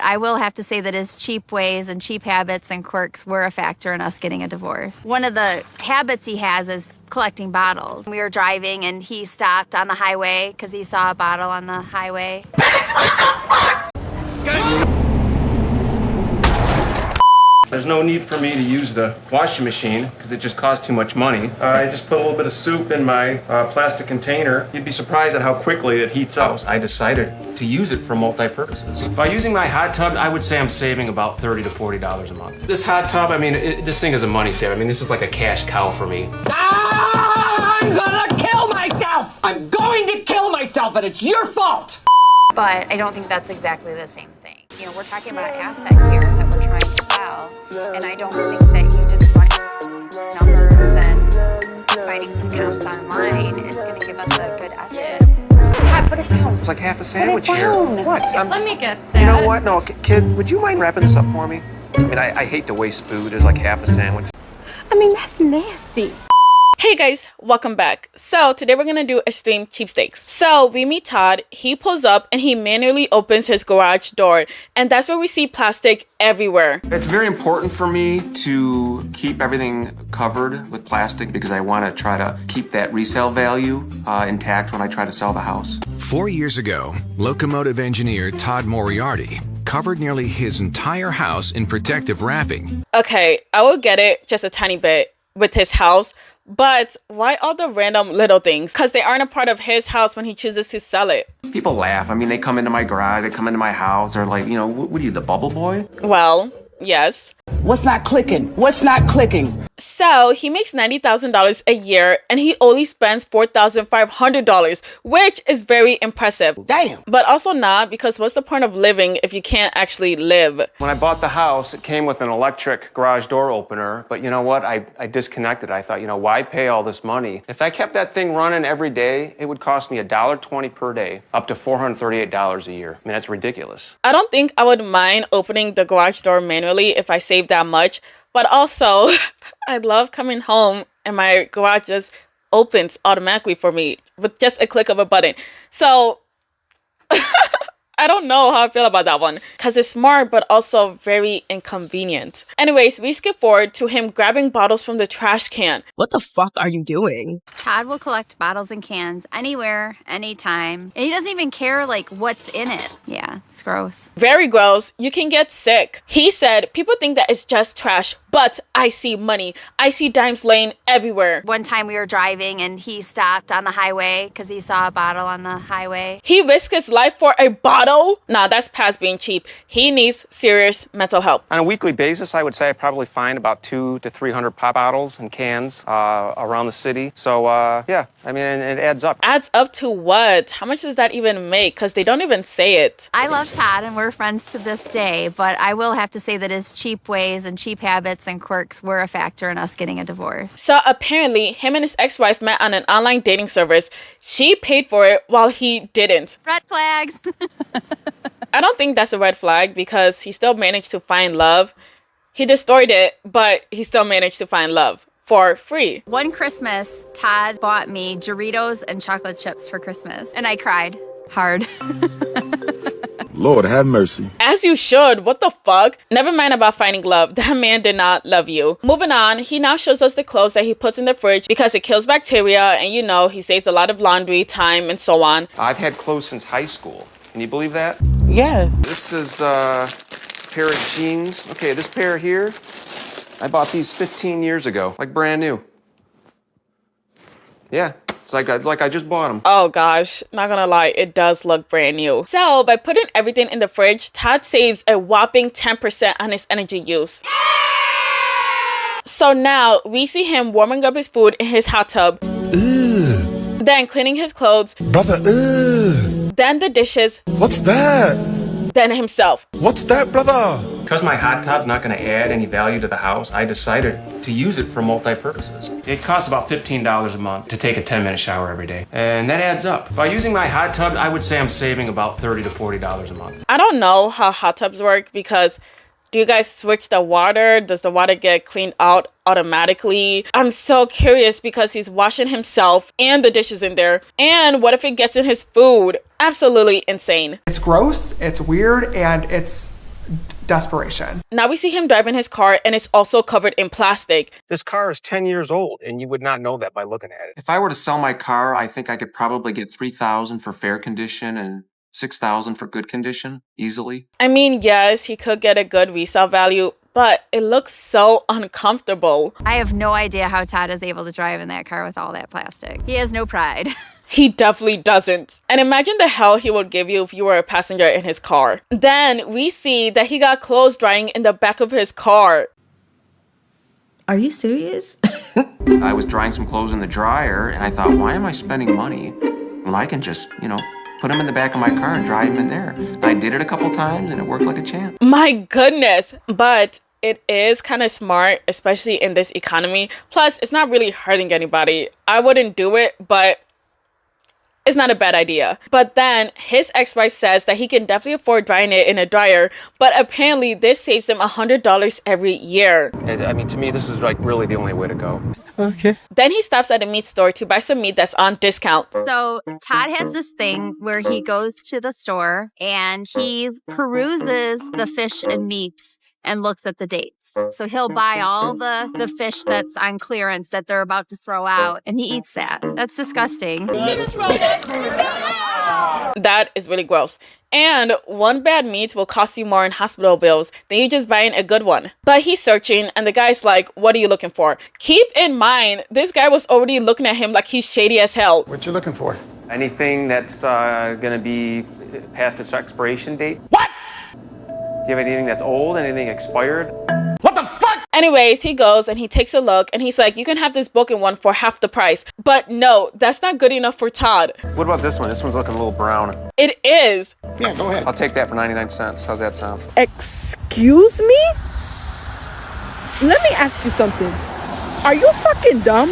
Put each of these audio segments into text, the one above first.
I will have to say that his cheap ways and cheap habits and quirks were a factor in us getting a divorce. One of the habits he has is collecting bottles. We were driving and he stopped on the highway because he saw a bottle on the highway. There's no need for me to use the washing machine because it just costs too much money. I just put a little bit of soup in my plastic container. You'd be surprised at how quickly it heats up. I decided to use it for multi-purposes. By using my hot tub, I would say I'm saving about $30 to $40 a month. This hot tub, I mean, this thing is a money saver. I mean, this is like a cash cow for me. I'm gonna kill myself! I'm going to kill myself, and it's your fault! But I don't think that's exactly the same thing. You know, we're talking about an asset here that we're trying to sell, and I don't think that you just running numbers and finding some comps online is going to give us a good estimate. Todd, put it down. It's like half a sandwich here. What? Let me get that. You know what? No, kid, would you mind wrapping this up for me? I mean, I hate to waste food. There's like half a sandwich. I mean, that's nasty. Hey guys, welcome back. So today we're gonna do extreme cheapskates. So we meet Todd, he pulls up and he manually opens his garage door, and that's where we see plastic everywhere. It's very important for me to keep everything covered with plastic because I want to try to keep that resale value intact when I try to sell the house. 4 years ago, locomotive engineer Todd Moriarty covered nearly his entire house in protective wrapping. Okay, I will get it just a tiny bit with his house, but why all the random little things? Because they aren't a part of his house when he chooses to sell it. People laugh. I mean, they come into my garage, they come into my house, they're like, you know, what are you, the bubble boy? Well, yes. What's not clicking? What's not clicking? So he makes $90,000 a year and he only spends $4,500, which is very impressive. Damn. But also not, because what's the point of living if you can't actually live? When I bought the house, it came with an electric garage door opener, but you know what? I disconnected. I thought, you know, why pay all this money? If I kept that thing running every day, it would cost me $1.20 per day, up to $438 a year. I mean, that's ridiculous. I don't think I would mind opening the garage door manually if I saved that much. But also, I love coming home and my garage just opens automatically for me with just a click of a button. So I don't know how I feel about that one because it's smart, but also very inconvenient. Anyways, we skip forward to him grabbing bottles from the trash can. What the fuck are you doing? Todd will collect bottles and cans anywhere, anytime. And he doesn't even care, like, what's in it. Yeah, it's gross. Very gross. You can get sick. He said, people think that it's just trash, but I see money. I see dimes laying everywhere. One time we were driving and he stopped on the highway because he saw a bottle on the highway. He risked his life for a bottle? Nah, that's past being cheap. He needs serious mental help. On a weekly basis, I would say I probably find about 200 to 300 pop bottles and cans around the city. So, yeah, I mean, it adds up. Adds up to what? How much does that even make? Because they don't even say it. I love Todd and we're friends to this day, but I will have to say that his cheap ways and cheap habits and quirks were a factor in us getting a divorce. So apparently, him and his ex-wife met on an online dating service. She paid for it while he didn't. Red flags. I don't think that's a red flag because he still managed to find love. He destroyed it, but he still managed to find love for free. One Christmas, Todd bought me Doritos and chocolate chips for Christmas, and I cried hard. Lord have mercy. As you should. What the fuck? Never mind about finding love. That man did not love you. Moving on, he now shows us the clothes that he puts in the fridge because it kills bacteria and, you know, he saves a lot of laundry time and so on. I've had clothes since high school. Can you believe that? Yes. This is a pair of jeans. Okay, this pair here, I bought these 15 years ago, like brand new. Yeah. It's like I just bought them. Oh gosh, not gonna lie, it does look brand new. So by putting everything in the fridge, Todd saves a whopping 10% on his energy use. So now we see him warming up his food in his hot tub. Ugh. Then cleaning his clothes. Brother, ugh. Then the dishes. What's that? Then himself. What's that, brother? Because my hot tub's not going to add any value to the house, I decided to use it for multi-purposes. It costs about $15 a month to take a 10-minute shower every day. And that adds up. By using my hot tub, I would say I'm saving about $30 to $40 a month. I don't know how hot tubs work because do you guys switch the water? Does the water get cleaned out automatically? I'm so curious because he's washing himself and the dishes in there. And what if it gets in his food? Absolutely insane. It's gross, it's weird, and it's desperation. Now we see him driving his car and it's also covered in plastic. This car is 10 years old, and you would not know that by looking at it. If I were to sell my car, I think I could probably get $3,000 for fair condition and $6,000 for good condition, easily. I mean, yes, he could get a good resale value, but it looks so uncomfortable. I have no idea how Todd is able to drive in that car with all that plastic. He has no pride. He definitely doesn't. And imagine the hell he would give you if you were a passenger in his car. Then we see that he got clothes drying in the back of his car. Are you serious? I was drying some clothes in the dryer, and I thought, why am I spending money when I can just, put them in the back of my car and dry them in there? And I did it a couple times, and it worked like a champ. My goodness. But it is kind of smart, especially in this economy. Plus, it's not really hurting anybody. I wouldn't do it, but it's not a bad idea. But then his ex-wife says that he can definitely afford drying it in a dryer, but apparently this saves him $100 every year. I mean, to me, this is like really the only way to go. Okay. Then he stops at a meat store to buy some meat that's on discount. So Todd has this thing where he goes to the store and he peruses the fish and meats and looks at the dates. So he'll buy all the fish that's on clearance that they're about to throw out, and he eats that. That's disgusting. That is really gross. And one bad meat will cost you more in hospital bills than you just buying a good one. But he's searching and the guy's like, what are you looking for? Keep in mind, this guy was already looking at him like he's shady as hell. What you looking for? Anything that's gonna be past its expiration date? What? Do you have anything that's old, anything expired? What the fuck? Anyways, he goes and he takes a look and he's like, you can have this broken one for half the price. But no, that's not good enough for Todd. What about this one? This one's looking a little brown. It is. Yeah, go ahead. I'll take that for 99 cents. How's that sound? Excuse me? Let me ask you something. Are you fucking dumb?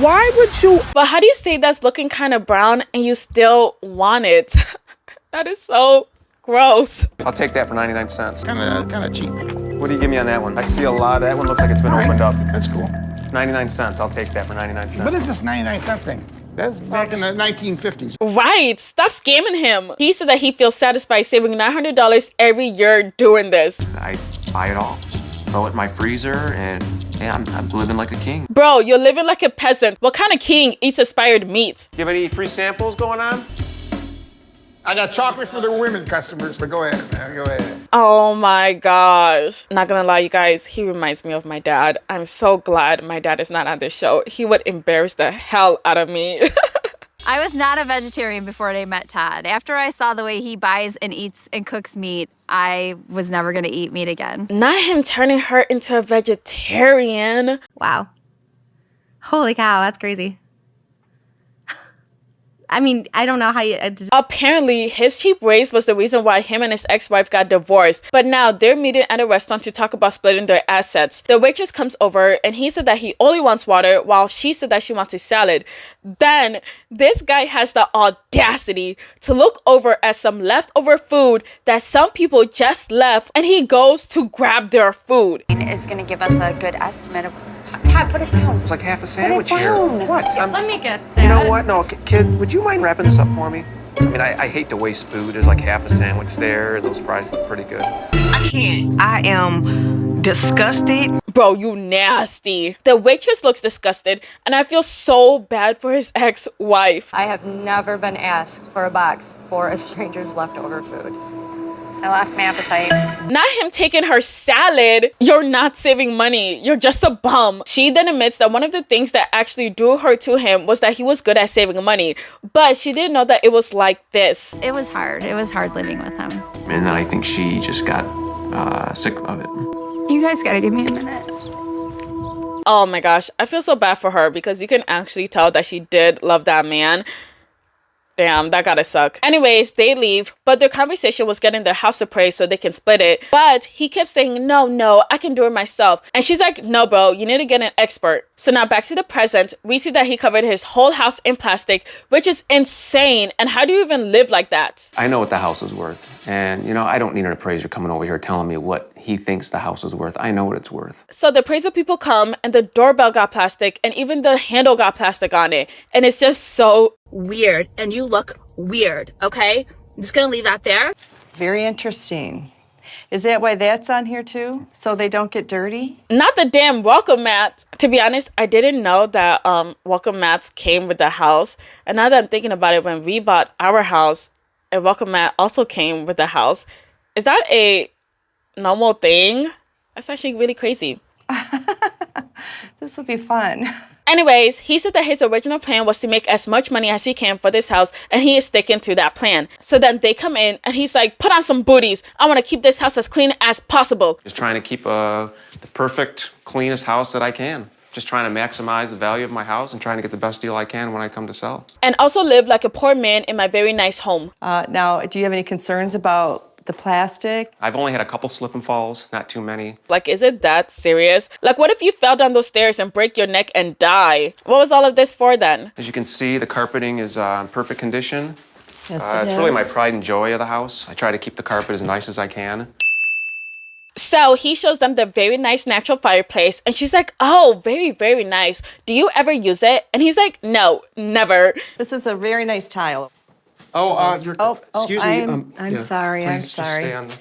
Why would you? But how do you say that's looking kind of brown and you still want it? That is so gross. I'll take that for 99 cents. Kind of cheap. What do you give me on that one? I see a lot. That one looks like it's been opened up. That's cool. 99 cents. I'll take that for 99 cents. What is this 99-cent thing? That's back in the 1950s. Right. Stop scamming him. He said that he feels satisfied saving $900 every year doing this. I buy it all, throw it in my freezer, and yeah, I'm living like a king. Bro, you're living like a peasant. What kind of king eats expired meat? Do you have any free samples going on? I got chocolate for the women customers, but go ahead, man. Go ahead. Oh my gosh. Not gonna lie, you guys, he reminds me of my dad. I'm so glad my dad is not on this show. He would embarrass the hell out of me. I was not a vegetarian before I met Todd. After I saw the way he buys and eats and cooks meat, I was never going to eat meat again. Not him turning her into a vegetarian. Wow. Holy cow, that's crazy. I mean, I don't know how you... Apparently, his cheap race was the reason why him and his ex-wife got divorced. But now they're meeting at a restaurant to talk about splitting their assets. The waitress comes over and he said that he only wants water while she said that she wants a salad. Then this guy has the audacity to look over at some leftover food that some people just left and he goes to grab their food. Is going to give us a good estimate of... Todd, put it down. It's like half a sandwich here. What? Let me get that. You know what? No, kid, would you mind wrapping this up for me? I mean, I hate to waste food. There's like half a sandwich there. Those fries look pretty good. I can't. I am disgusted. Bro, you nasty. The waitress looks disgusted and I feel so bad for his ex-wife. I have never been asked for a box for a stranger's leftover food. I lost my appetite. Not him taking her salad. You're not saving money. You're just a bum. She then admits that one of the things that actually drew her to him was that he was good at saving money. But she didn't know that it was like this. It was hard. It was hard living with him. And then I think she just got sick of it. You guys gotta give me a minute. Oh my gosh. I feel so bad for her because you can actually tell that she did love that man. Damn, that gotta suck. Anyways, they leave, but their conversation was getting their house appraised so they can split it. But he kept saying, no, I can do it myself. And she's like, no, bro, you need to get an expert. So now back to the present, we see that he covered his whole house in plastic, which is insane. And how do you even live like that? I know what the house is worth. And, I don't need an appraiser coming over here telling me what he thinks the house is worth. I know what it's worth. So the appraisal people come and the doorbell got plastic and even the handle got plastic on it. And it's just so Weird. And you look weird, okay? I'm just gonna leave that there. Very interesting. Is that why that's on here too? So they don't get dirty? Not the damn welcome mats. To be honest, I didn't know that welcome mats came with the house. And now that I'm thinking about it, when we bought our house, a welcome mat also came with the house. Is that a normal thing? That's actually really crazy. This will be fun. Anyways, he said that his original plan was to make as much money as he can for this house, and he is sticking to that plan. So then they come in, and he's like, put on some booties. I want to keep this house as clean as possible. Just trying to keep the perfect, cleanest house that I can. Just trying to maximize the value of my house and trying to get the best deal I can when I come to sell. And also live like a poor man in my very nice home. Now, do you have any concerns about the plastic? I've only had a couple slip and falls, not too many. Like, is it that serious? Like, what if you fell down those stairs and break your neck and die? What was all of this for then? As you can see, the carpeting is in perfect condition. Yes, It's really my pride and joy of the house. I try to keep the carpet as nice as I can. So he shows them the very nice natural fireplace, and she's like, oh, very, very nice. Do you ever use it? And he's like, no, never. This is a very nice tile. Excuse me. I'm sorry. I'm Please sorry. just stay on the...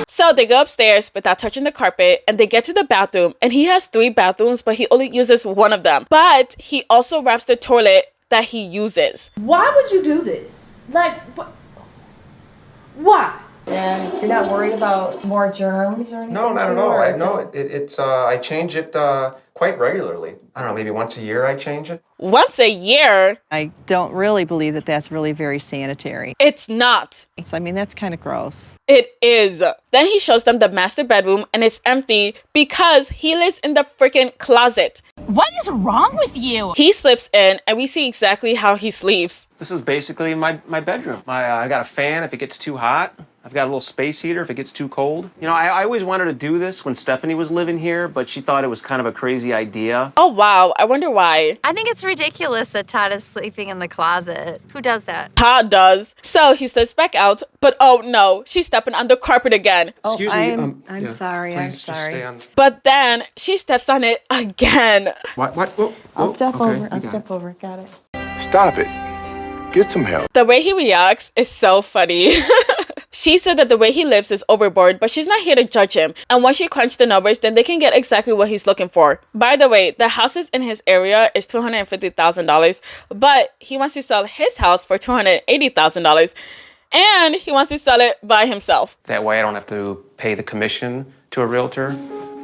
So they go upstairs without touching the carpet, and they get to the bathroom, and he has 3 bathrooms, but he only uses one of them. But he also wraps the toilet that he uses. Why would you do this? Like, why? And you're not worried about more germs or anything? No, not at all. I change it quite regularly. I don't know, maybe once a year I change it. Once a year? I don't really believe that that's really very sanitary. It's not. I mean, that's kind of gross. It is. Then he shows them the master bedroom, and it's empty because he lives in the freaking closet. What is wrong with you? He slips in, and we see exactly how he sleeps. This is basically my bedroom. I got a fan if it gets too hot. I've got a little space heater if it gets too cold. You know, I always wanted to do this when Stephanie was living here, but she thought it was kind of a crazy idea. Oh, wow. I wonder why. I think it's ridiculous that Todd is sleeping in the closet. Who does that? Todd does. So he steps back out, but oh no, she's stepping on the carpet again. Excuse me. I'm sorry. Please just stay on. But then she steps on it again. What? Whoa, I'll step okay, over. I'll step over. Got it. Stop it. Get some help. The way he reacts is so funny. She said that the way he lives is overboard, but she's not here to judge him. And once she crunched the numbers, then they can get exactly what he's looking for. By the way, the houses in his area is $250,000, but he wants to sell his house for $280,000. And he wants to sell it by himself. That way I don't have to pay the commission to a realtor.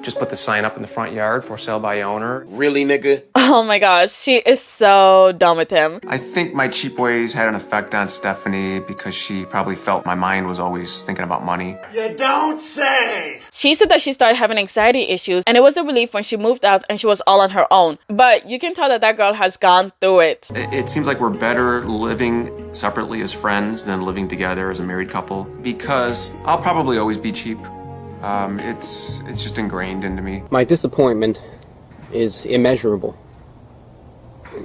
Just put the sign up in the front yard for sale by owner. Really, nigga? Oh my gosh, she is so done with him. I think my cheap ways had an effect on Stephanie because she probably felt my mind was always thinking about money. You don't say! She said that she started having anxiety issues, and it was a relief when she moved out and she was all on her own. But you can tell that that girl has gone through it. It seems like we're better living separately as friends than living together as a married couple because I'll probably always be cheap. It's just ingrained into me. My disappointment is immeasurable.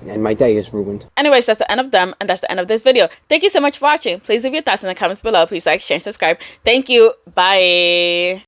And my day is ruined. Anyways, that's the end of them, and that's the end of this video. Thank you so much for watching. Please leave your thoughts in the comments below. Please like, share, and subscribe. Thank you. Bye.